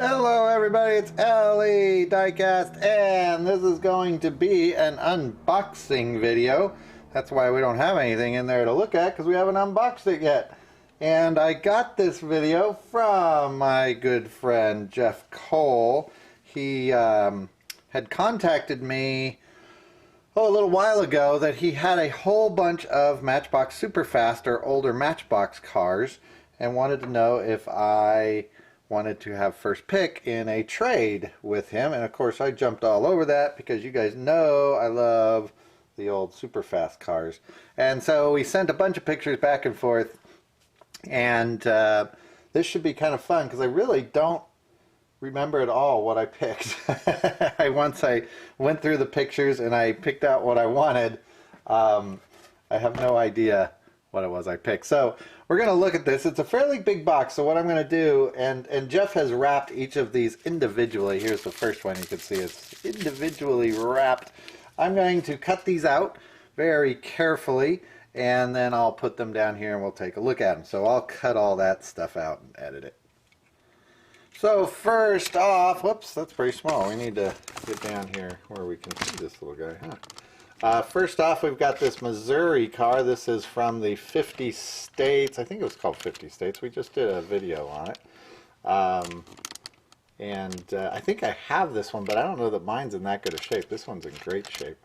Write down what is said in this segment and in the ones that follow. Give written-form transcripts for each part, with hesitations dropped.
Hello everybody, it's Ellie Diecast, and this is going to be an unboxing video. That's why we don't have anything in there to look at, because we haven't unboxed it yet. And I got this video from my good friend Jeff Cole. He had contacted me a little while ago that he had a whole bunch of Matchbox Superfast or older Matchbox cars and wanted to know if I wanted to have first pick in a trade with him. And of course I jumped all over that because you guys know I love the old Superfast cars. And so we sent a bunch of pictures back and forth, and this should be kind of fun because I really don't remember at all what I picked. Once I went through the pictures and I picked out what I wanted, I have no idea what it was I picked. So we're going to look at this. It's a fairly big box, so what I'm going to do, and Jeff has wrapped each of these individually. Here's the first one. You can see it's individually wrapped. I'm going to cut these out very carefully, and then I'll put them down here and we'll take a look at them. So I'll cut all that stuff out and edit it. So first off, whoops, that's pretty small. We need to get down here where we can see this little guy. First off, we've got this Missouri car. This is from the 50 States. I think it was called 50 States. We just did a video on it. I think I have this one, but I don't know that mine's in that good a shape. This one's in great shape.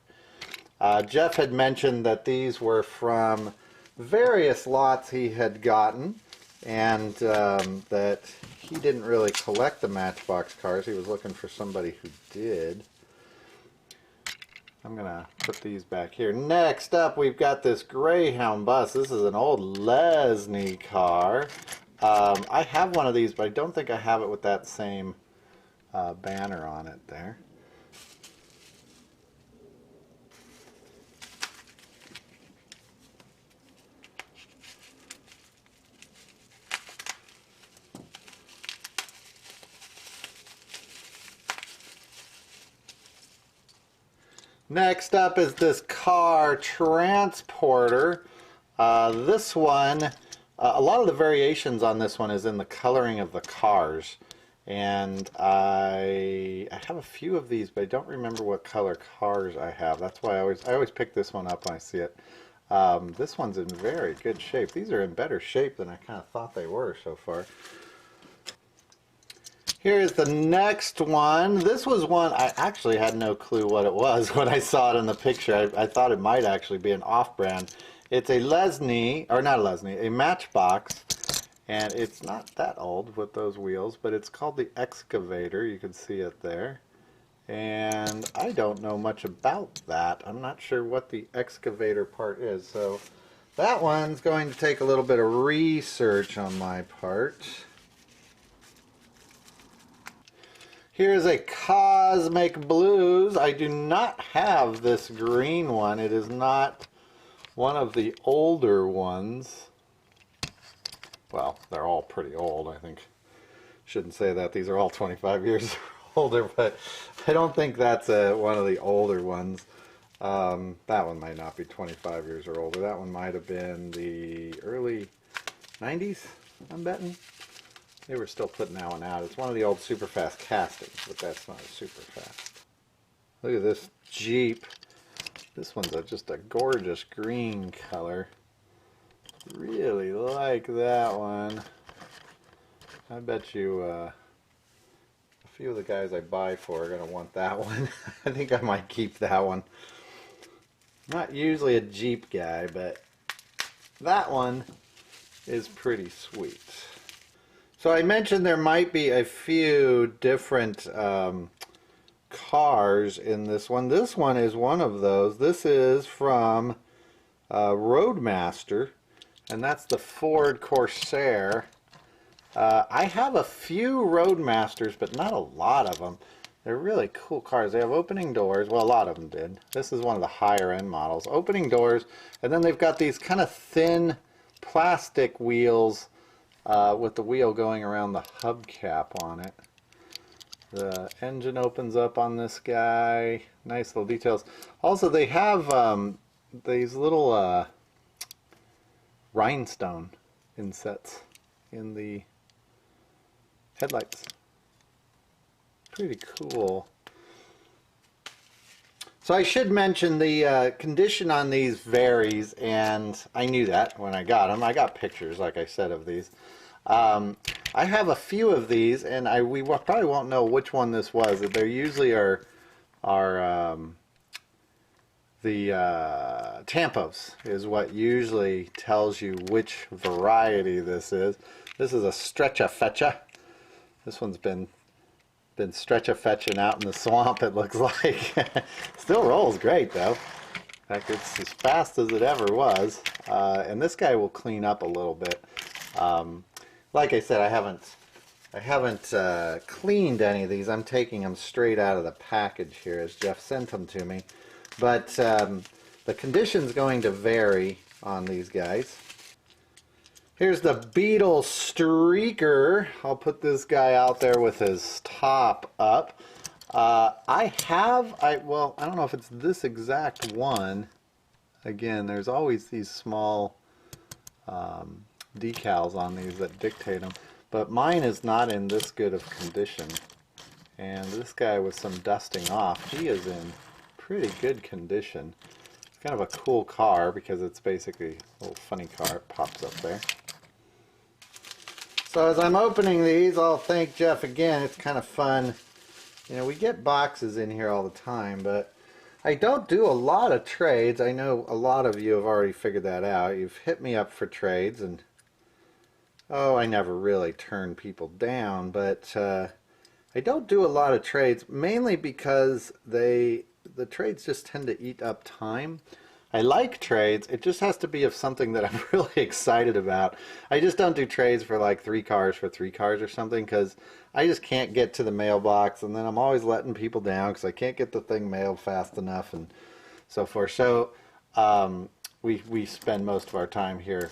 Jeff had mentioned that these were from various lots he had gotten, and that he didn't really collect the Matchbox cars. He was looking for somebody who did. I'm going to put these back here. Next up, we've got this Greyhound Bus. This is an old Lesney car. I have one of these, but I don't think I have it with that same banner on it there. Next up is this car transporter. This one, a lot of the variations on this one is in the coloring of the cars. And I have a few of these, but I don't remember what color cars I have. That's why I always pick this one up when I see it. This one's in very good shape. These are in better shape than I kind of thought they were so far. Here's the next one. This was one I actually had no clue what it was when I saw it in the picture. I thought it might actually be an off-brand. It's a Lesney, or not a Lesney, a Matchbox, and it's not that old with those wheels, but it's called the Excavator. You can see it there. And I don't know much about that. I'm not sure what the Excavator part is, so that one's going to take a little bit of research on my part. Here's a Cosmic Blues. I do not have this green one. It is not one of the older ones. Well, they're all pretty old, I think. Shouldn't say that. These are all 25 years older, but I don't think that's one of the older ones. That one might not be 25 years or older. That one might have been the early 90s, I'm betting. They were still putting that one out. It's one of the old Superfast castings, but that's not a Superfast. Look at this Jeep. This one's just a gorgeous green color. Really like that one. I bet you a few of the guys I buy for are going to want that one. I think I might keep that one. Not usually a Jeep guy, but that one is pretty sweet. So I mentioned there might be a few different cars in this one. This one is one of those. This is from Roadmaster, and that's the Ford Corsair. I have a few Roadmasters, but not a lot of them. They're really cool cars. They have opening doors. Well, a lot of them did. This is one of the higher end models. Opening doors, and then they've got these kind of thin plastic wheels with the wheel going around the hubcap on it. The engine opens up on this guy. Nice little details. Also, they have these little rhinestone insets in the headlights. Pretty cool. So I should mention the condition on these varies, and I knew that when I got them. I got pictures, like I said, of these. I have a few of these, and we probably won't know which one this was. They usually are the tampos is what usually tells you which variety this is. This is a stretcha-fetcha. This one's been stretcha-fetching out in the swamp, it looks like. Still rolls great, though. In fact, it's as fast as it ever was. And this guy will clean up a little bit. Like I said, I haven't cleaned any of these. I'm taking them straight out of the package here as Jeff sent them to me. But the condition's going to vary on these guys. Here's the Beetle Streaker. I'll put this guy out there with his top up. Well, I don't know if it's this exact one. Again, there's always these small decals on these that dictate them. But mine is not in this good of condition. And this guy with some dusting off, he is in pretty good condition. It's kind of a cool car because it's basically a little funny car. It pops up there. So as I'm opening these, I'll thank Jeff again. It's kind of fun. You know, we get boxes in here all the time, but I don't do a lot of trades. I know a lot of you have already figured that out. You've hit me up for trades, and I never really turn people down, but I don't do a lot of trades, mainly because the trades just tend to eat up time. I like trades. It just has to be of something that I'm really excited about. I just don't do trades for like 3 cars for 3 cars or something, because I just can't get to the mailbox, and then I'm always letting people down because I can't get the thing mailed fast enough and so forth. So we spend most of our time here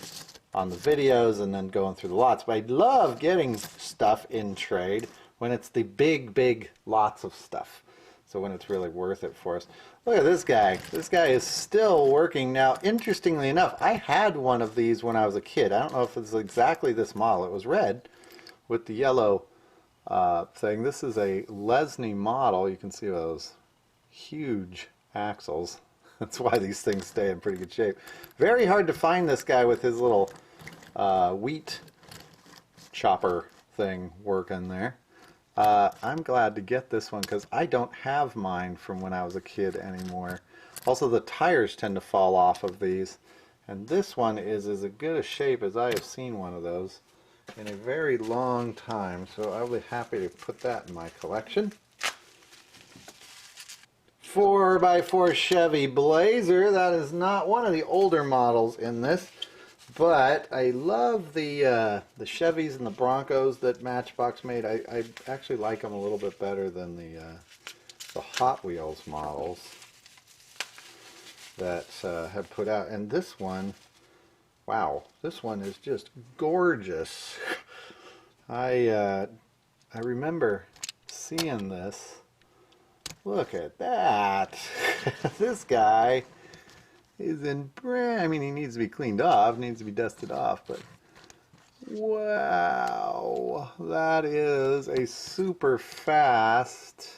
on the videos and then going through the lots. But I love getting stuff in trade when it's the big lots of stuff. So when it's really worth it for us. Look at this guy. This guy is still working. Now, interestingly enough, I had one of these when I was a kid. I don't know if it's exactly this model. It was red with the yellow thing. This is a Lesney model. You can see those huge axles. That's why these things stay in pretty good shape. Very hard to find this guy with his little wheat chopper thing working there. I'm glad to get this one because I don't have mine from when I was a kid anymore. Also, the tires tend to fall off of these, and this one is as good a shape as I have seen one of those in a very long time, so I'll be happy to put that in my collection. 4x4 Chevy Blazer. That is not one of the older models in this, but I love the Chevys and the Broncos that Matchbox made. I actually like them a little bit better than the Hot Wheels models that have put out. And this one, wow, this one is just gorgeous. I remember seeing this. Look at that. This guy is in I mean, he needs to be cleaned off, needs to be dusted off, but wow, that is a super fast,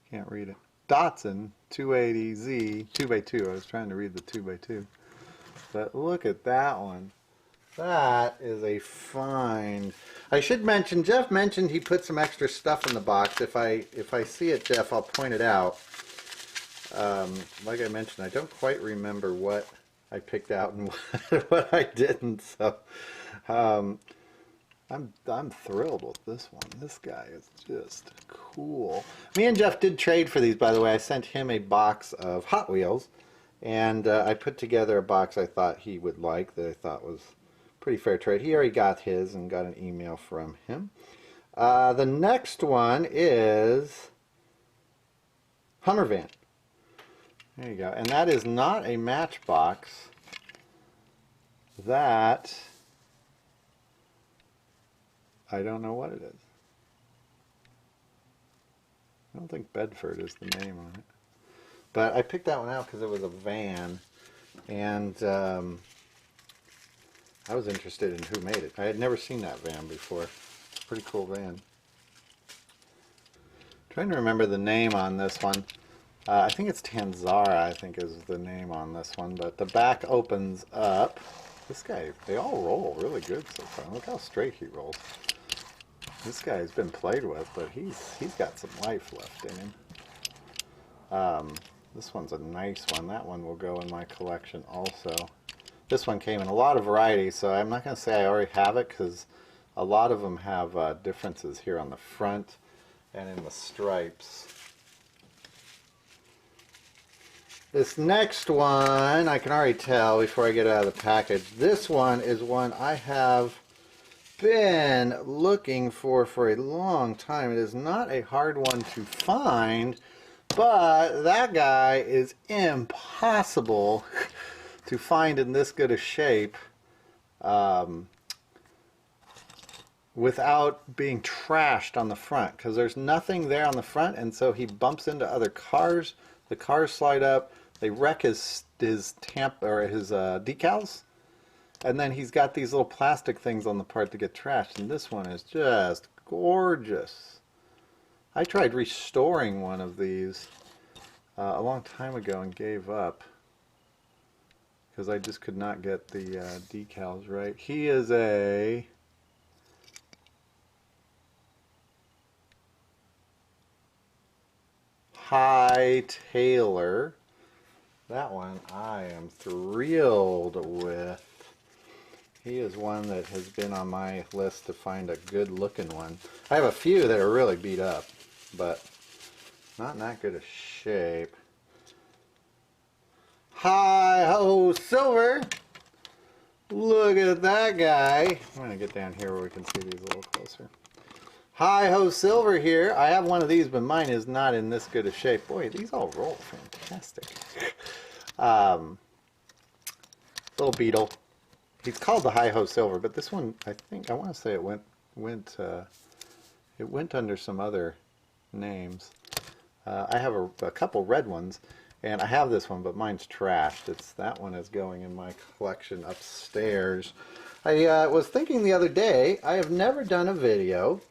can't read it, Datsun 280Z 2x2. I was trying to read the 2x2, but look at that one. That is a find. I should mention, Jeff mentioned he put some extra stuff in the box. If I see it, Jeff, I'll point it out. Like I mentioned, I don't quite remember what I picked out and what I didn't. So I'm thrilled with this one. This guy is just cool. Me and Jeff did trade for these, by the way. I sent him a box of Hot Wheels, and I put together a box I thought he would like, that I thought was pretty fair trade. He already got his and got an email from him. The next one is Hummer Van. There you go. And that is not a Matchbox. That, I don't know what it is. I don't think Bedford is the name on it. But I picked that one out because it was a van. And I was interested in who made it. I had never seen that van before. It's a pretty cool van. trying to remember the name on this one. I think it's Tanzara, I think is the name on this one, but the back opens up. This guy, they all roll really good so far. Look how straight he rolls. This guy's been played with, but he's got some life left in him. This one's a nice one. That one will go in my collection also. This one came in a lot of varieties, so I'm not going to say I already have it because a lot of them have differences here on the front and in the stripes. This next one, I can already tell before I get it out of the package, this one is one I have been looking for a long time. It is not a hard one to find, but that guy is impossible to find in this good a shape without being trashed on the front, because there's nothing there on the front, and so he bumps into other cars. The cars slide up, they wreck his decals, and then he's got these little plastic things on the part to get trashed, and this one is just gorgeous. I tried restoring one of these a long time ago and gave up because I just could not get the decals right. He is a High-Tailer. That one I am thrilled with. He is one that has been on my list to find a good looking one. I have a few that are really beat up, but not in that good a shape. Hi-ho silver! Look at that guy. I'm going to get down here where we can see these a little closer. Hi-ho silver here. I have one of these, but mine is not in this good a shape. Boy, these all roll fantastic. Little Beetle. He's called the Hi-ho silver, but this one, I want to say it went under some other names. I have a couple red ones, and I have this one, but mine's trashed. That one is going in my collection upstairs. I was thinking the other day, I have never done a video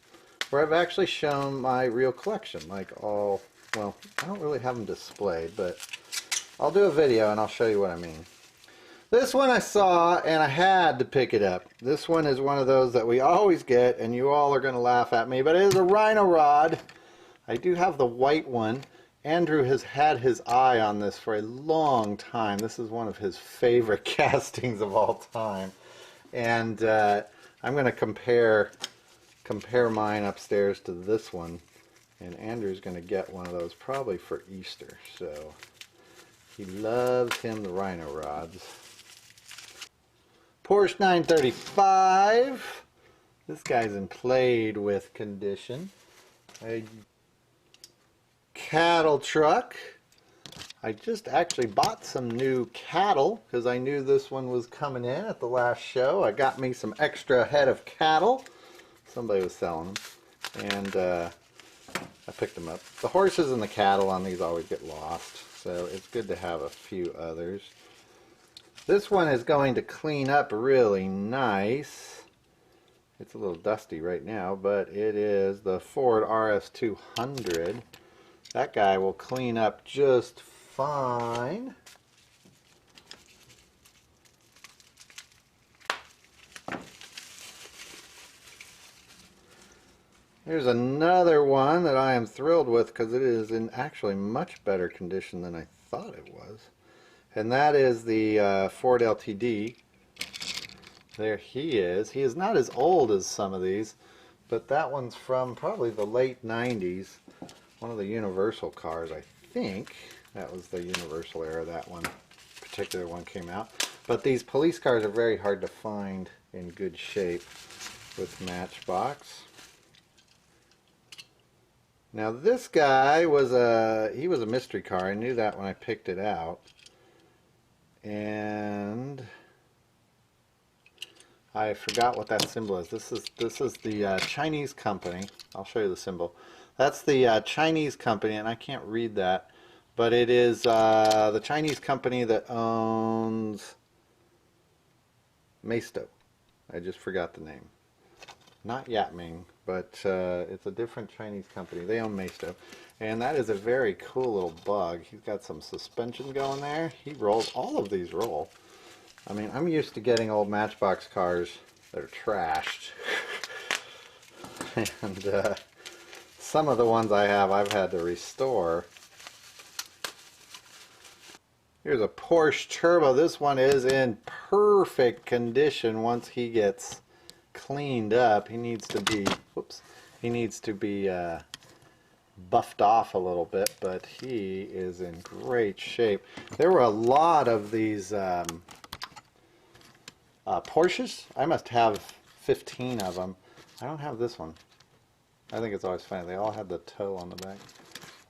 where I've actually shown my real collection, like all, well, I don't really have them displayed, but I'll do a video and I'll show you what I mean. This one I saw and I had to pick it up. This one is one of those that we always get, and you all are going to laugh at me, but it is a Rhino rod. I do have the white one. Andrew has had his eye on this for a long time. This is one of his favorite castings of all time. And I'm going to compare mine upstairs to this one. And Andrew's going to get one of those probably for Easter. So he loves him the Rhino rods. Porsche 935. This guy's in played with condition. A cattle truck. I just actually bought some new cattle because I knew this one was coming in at the last show. I got me some extra head of cattle. Somebody was selling them, and I picked them up. The horses and the cattle on these always get lost, so it's good to have a few others. This one is going to clean up really nice. It's a little dusty right now, but it is the Ford RS200. That guy will clean up just fine. Here's another one that I am thrilled with because it is in actually much better condition than I thought it was. And that is the Ford LTD. There he is. He is not as old as some of these, but that one's from probably the late 90s. One of the Universal cars, I think. That was the Universal era that one particular one came out. But these police cars are very hard to find in good shape with Matchbox. Now this guy was a mystery car. I knew that when I picked it out. And I forgot what that symbol is. This is the Chinese company. I'll show you the symbol. That's the Chinese company, and I can't read that, but it is the Chinese company that owns Maisto. I just forgot the name. Not Yatming. but it's a different Chinese company. They own Maisto. And that is a very cool little bug. He's got some suspension going there. He rolls. All of these roll. I mean, I'm used to getting old Matchbox cars that are trashed. And some of the ones I have, I've had to restore. Here's a Porsche Turbo. This one is in perfect condition once he gets cleaned up. He needs to be, whoops, he needs to be buffed off a little bit, but he is in great shape. There were a lot of these Porsches. I must have 15 of them. I don't have this one. I think it's always funny. They all had the toe on the back,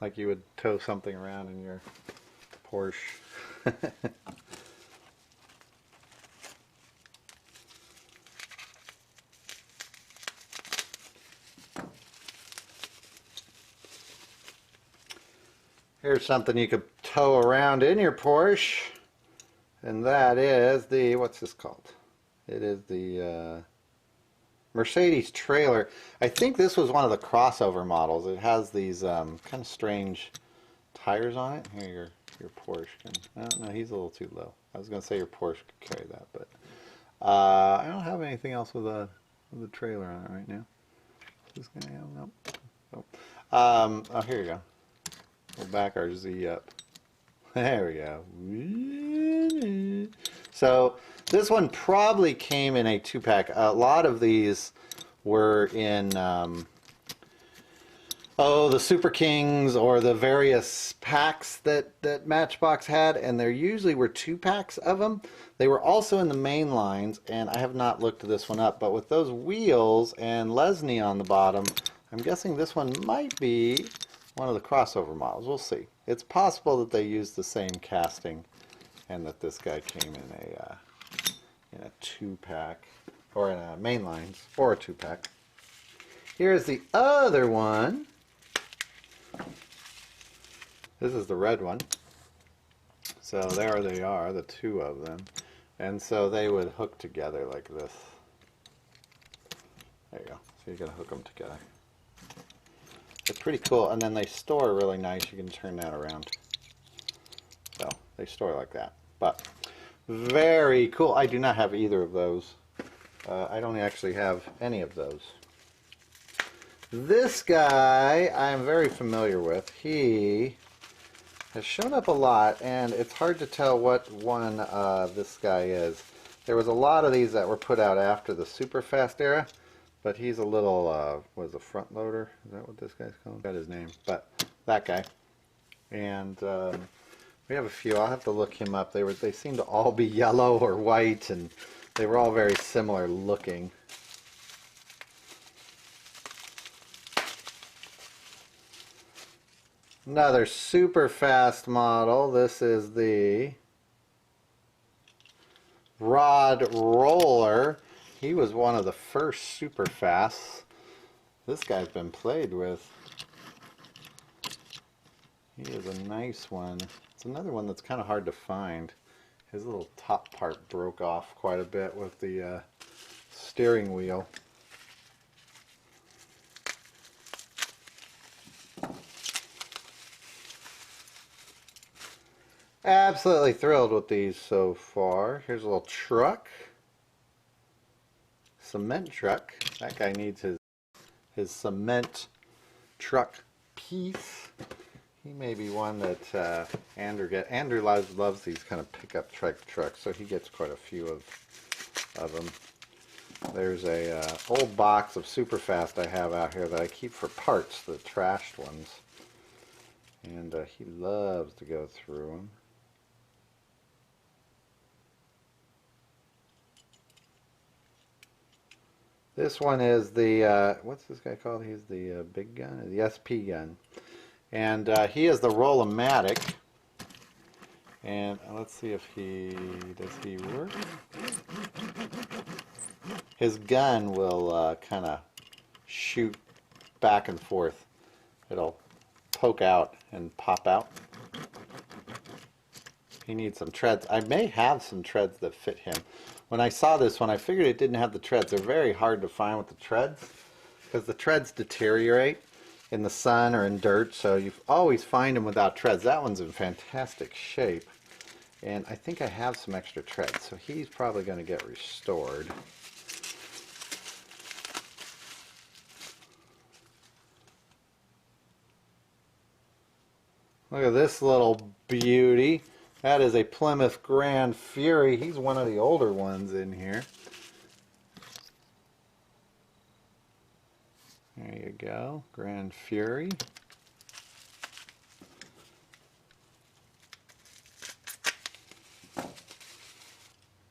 like you would tow something around in your Porsche. Here's something you could tow around in your Porsche, and that is the, what's this called? It is the Mercedes trailer. I think this was one of the crossover models. It has these kind of strange tires on it. Here, your Porsche can, no, he's a little too low. I was going to say your Porsche could carry that, but I don't have anything else with a trailer on it right now. Is this going to have, nope. Oh, here you go. We'll back our Z up. There we go. So this one probably came in a 2-pack. A lot of these were in the Super Kings or the various packs that Matchbox had, and there usually were 2-packs of them. They were also in the main lines, and I have not looked this one up, but with those wheels and Lesney on the bottom, I'm guessing this one might be one of the crossover models. We'll see. It's possible that they used the same casting and that this guy came in a 2-pack or in a main lines or a 2-pack. Here's the other one. This is the red one. So there they are, the two of them. And so they would hook together like this. There you go. So you gotta hook them together. It's pretty cool, and then they store really nice. You can turn that around. So they store like that. But very cool. I do not have either of those. I don't actually have any of those. This guy I'm very familiar with. He has shown up a lot, and it's hard to tell what one this guy is. There was a lot of these that were put out after the super fast era. But he's a little, what is a front loader? Is that what this guy's called? Got his name, but that guy. And we have a few. I'll have to look him up. They seem to all be yellow or white, and they were all very similar looking. Another super fast model. This is the Rod Roller. He was one of the first super fasts. This guy's been played with. He is a nice one. It's another one that's kind of hard to find. His little top part broke off quite a bit with the steering wheel. Absolutely thrilled with these so far. Here's a little truck. Cement truck. That guy needs his cement truck piece. He may be one that Andrew loves these kind of pickup trucks, so he gets quite a few of them. There's a old box of Superfast I have out here that I keep for parts, the trashed ones, and he loves to go through them. This one is the, what's this guy called? He's the big gun, the SP gun. And he is the Roll-O-Matic. And let's see if does he work? His gun will kind of shoot back and forth. It'll poke out and pop out. He needs some treads. I may have some treads that fit him. When I saw this one, I figured it didn't have the treads. They're very hard to find with the treads because the treads deteriorate in the sun or in dirt, so you always find them without treads. That one's in fantastic shape, and I think I have some extra treads, so he's probably going to get restored. Look at this little beauty. That is a Plymouth Grand Fury. He's one of the older ones in here. There you go, Grand Fury.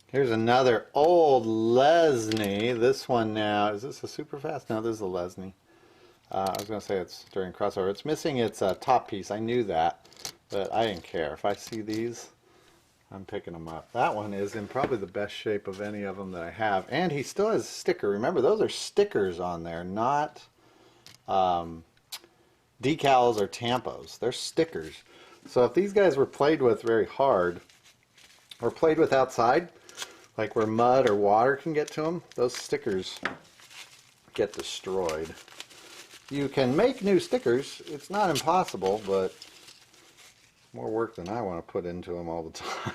Here's another old Lesney. This one now, is this a super fast? No, this is a Lesney. I was going to say it's during crossover. It's missing its top piece. I knew that, but I didn't care. If I see these, I'm picking them up. That one is in probably the best shape of any of them that I have. And he still has a sticker. Remember, those are stickers on there, not decals or tampos. They're stickers. So if these guys were played with very hard or played with outside, like where mud or water can get to them, those stickers get destroyed. You can make new stickers. It's not impossible, but more work than I want to put into them all the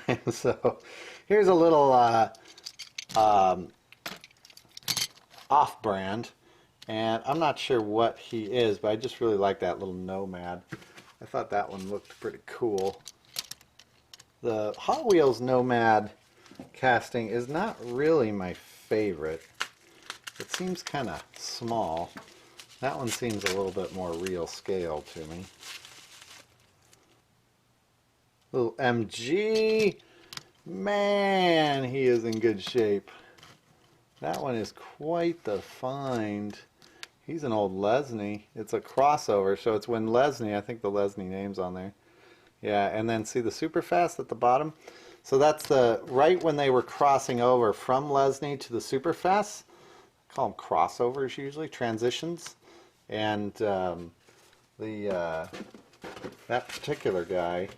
time. So here's a little off-brand, and I'm not sure what he is, but I just really like that little Nomad. I thought that one looked pretty cool. The Hot Wheels Nomad casting is not really my favorite. It seems kind of small. That one seems a little bit more real scale to me. Little MG. Man, he is in good shape. That one is quite the find. He's an old Lesney. It's a crossover, so it's when Lesney, I think the Lesney name's on there. Yeah, and then see the super fast at the bottom? So that's the right when they were crossing over from Lesney to the super fast. I call them crossovers usually, transitions. And that particular guy